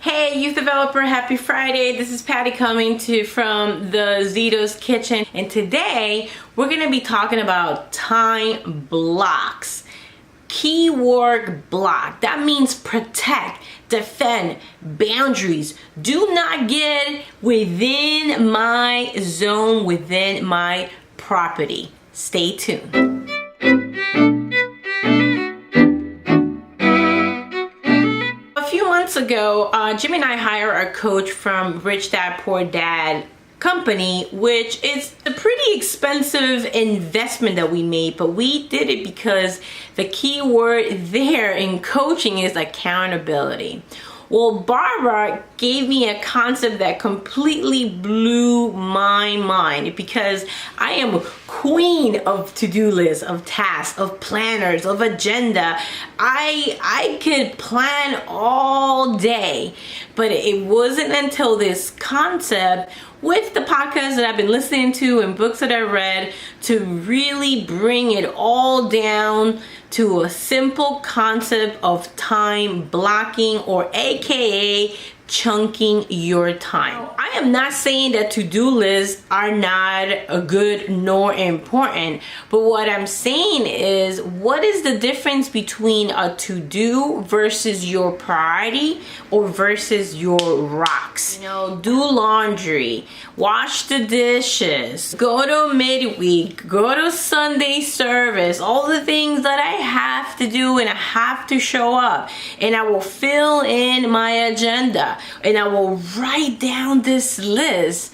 Hey youth developer, happy Friday. This is Patty coming from the Zito's Kitchen, and today we're going to be talking about time blocks. Keyword block. That means protect, defend, boundaries. Do not get within my zone, within my property. Stay tuned. Ago, Jimmy and I hired a coach from Rich Dad Poor Dad company, which is a pretty expensive investment that we made, but we did it because the key word there in coaching is accountability. Well, Barbara gave me a concept that completely blew my mind, because I am queen of to-do lists, of tasks, of planners, of agenda. I could plan all day, but it wasn't until this concept with the podcasts that I've been listening to and books that I read to really bring it all down to a simple concept of time blocking, or AKA chunking your time. I am not saying that to-do lists are not a good nor important, but what I'm saying is, what is the difference between a to-do versus your priority or versus your rocks? You know, do laundry, wash the dishes, go to midweek, go to Sunday service, all the things that I have to do and I have to show up, and I will fill in my agenda. And I will write down this list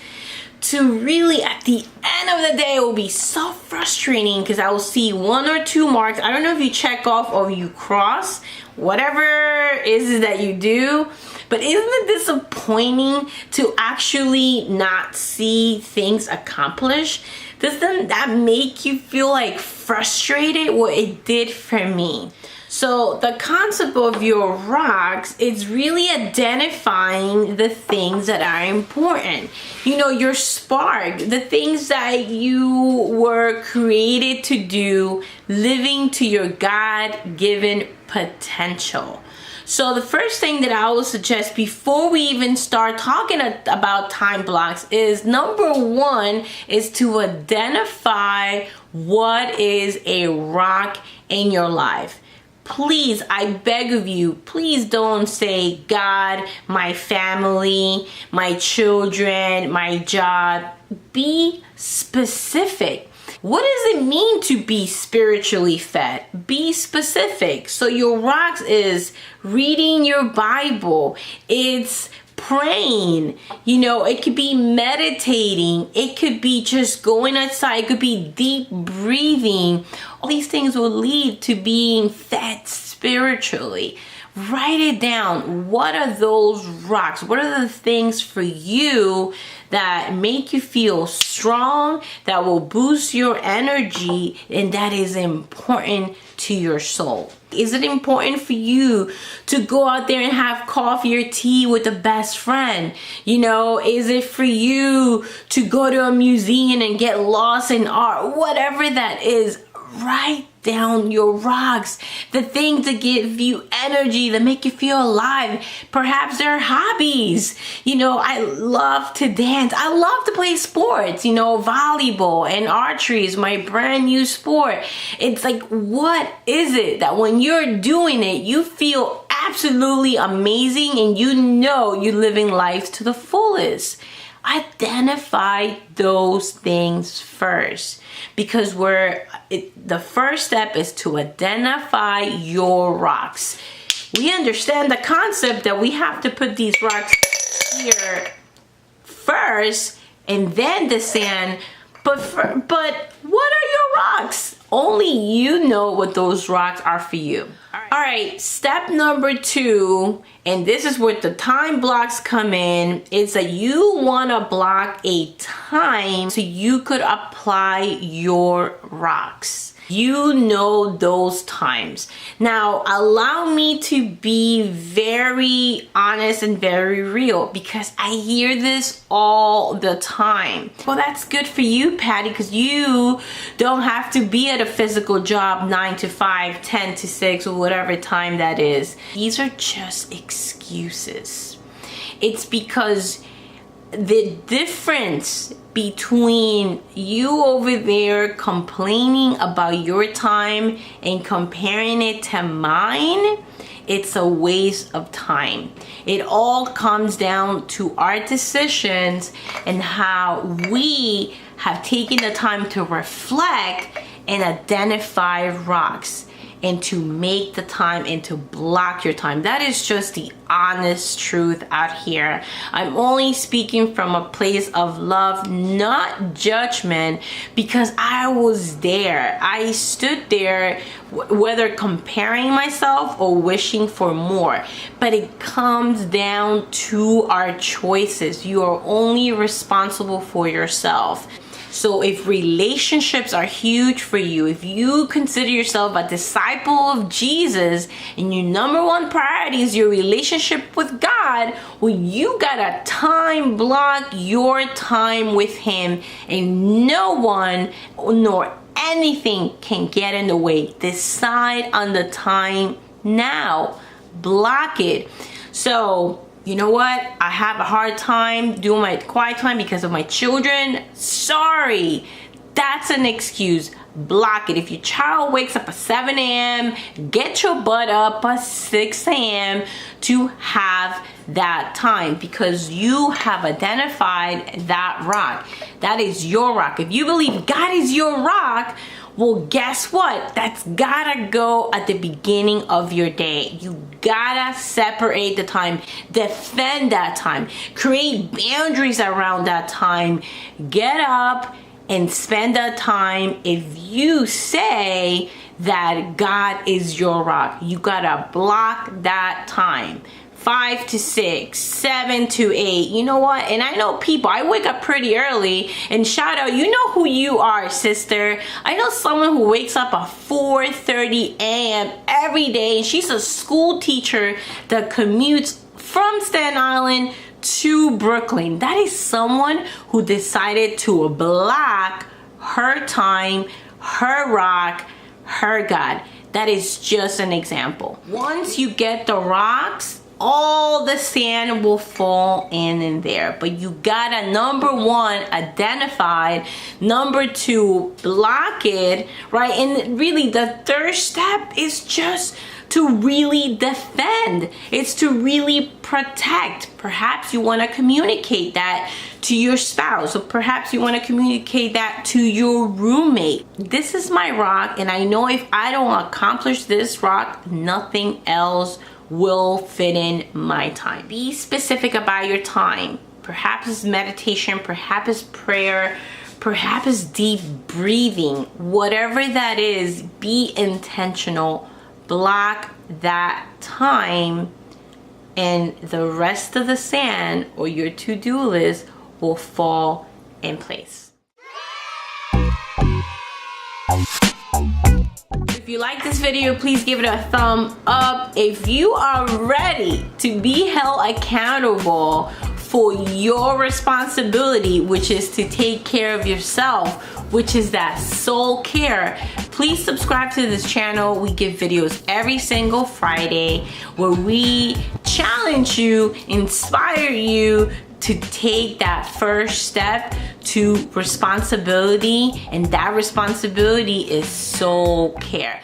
to really, at the end of the day, it will be so frustrating because I will see one or two marks. I don't know if you check off or you cross, whatever it is that you do. But isn't it disappointing to actually not see things accomplished? Doesn't that make you feel like frustrated? Well, it did for me. So the concept of your rocks is really identifying the things that are important. You know, your spark, the things that you were created to do, living to your God-given potential. So the first thing that I would suggest before we even start talking about time blocks is, number one, is to identify what is a rock in your life. Please, I beg of you, please don't say God, my family, my children, my job. Be specific. What does it mean to be spiritually fed? Be specific. So your rocks is reading your Bible. It's praying. You know, it could be meditating. It could be just going outside. It could be deep breathing. All these things will lead to being fed spiritually. Write it down. What are those rocks? What are the things for you that make you feel strong, that will boost your energy, and that is important to your soul? Is it important for you to go out there and have coffee or tea with a best friend? You know, is it for you to go to a museum and get lost in art? Whatever that is, write down your rocks, the things that give you energy, that make you feel alive. Perhaps they're hobbies. You know, I love to dance. I love to play sports. You know, volleyball and archery is my brand new sport. It's like, what is it that when you're doing it, you feel absolutely amazing and you know you're living life to the fullest? Identify those things first, because the first step is to identify your rocks. We understand the concept that we have to put these rocks here first and then the sand, but what are your rocks? Only you know what those rocks are for you. All right, step number two, and this is where the time blocks come in, is that you want to block a time so you could apply your rocks. You know those times. Now, allow me to be very honest and very real, because I hear this all the time. Well, that's good for you, Patty, because you don't have to be at a physical job 9 to 5, 10 to 6, or whatever time that is. These are just excuses. It's because the difference between you over there complaining about your time and comparing it to mine, it's a waste of time. It all comes down to our decisions and how we have taken the time to reflect and identify rocks, and to make the time and to block your time. That is just the honest truth out here. I'm only speaking from a place of love, not judgment, because I was there. I stood there, whether comparing myself or wishing for more. But it comes down to our choices. You are only responsible for yourself. So if relationships are huge for you, if you consider yourself a disciple of Jesus and your number one priority is your relationship with God, well, you gotta time block your time with Him, and no one nor anything can get in the way. Decide on the time now. Block it. So, you know what? I have a hard time doing my quiet time because of my children. Sorry. That's an excuse. Block it. If your child wakes up at 7 a.m., get your butt up at 6 a.m. to have that time, because you have identified that rock. That is your rock. If you believe God is your rock, well, guess what? That's gotta go at the beginning of your day. You gotta separate the time, defend that time, create boundaries around that time. Get up and spend that time. If you say that God is your rock, you gotta block that time. 5 to 6, 7 to 8. You know what? And I know people, I wake up pretty early, and shout out, you know who you are, sister. I know someone who wakes up at 4:30 a.m. every day, and she's a school teacher that commutes from Staten Island to Brooklyn. That is someone who decided to block her time, her rock, her God. That is just an example. Once you get the rocks, all the sand will fall in there. But you gotta, number one, identify. Number two, block it, right? And really the third step is just to really defend. It's to really protect. Perhaps you want to communicate that to your spouse, or perhaps you want to communicate that to your roommate. This is my rock, and I know if I don't accomplish this rock, nothing else will fit in my time. Be specific about your time. Perhaps it's meditation, perhaps it's prayer, perhaps it's deep breathing. Whatever that is, be intentional. Block that time, and the rest of the sand or your to-do list will fall in place. If you like this video, please give it a thumb up. If you are ready to be held accountable for your responsibility, which is to take care of yourself, which is that soul care, please subscribe to this channel. We give videos every single Friday where we challenge you, inspire you to take that first step to responsibility, and that responsibility is soul care.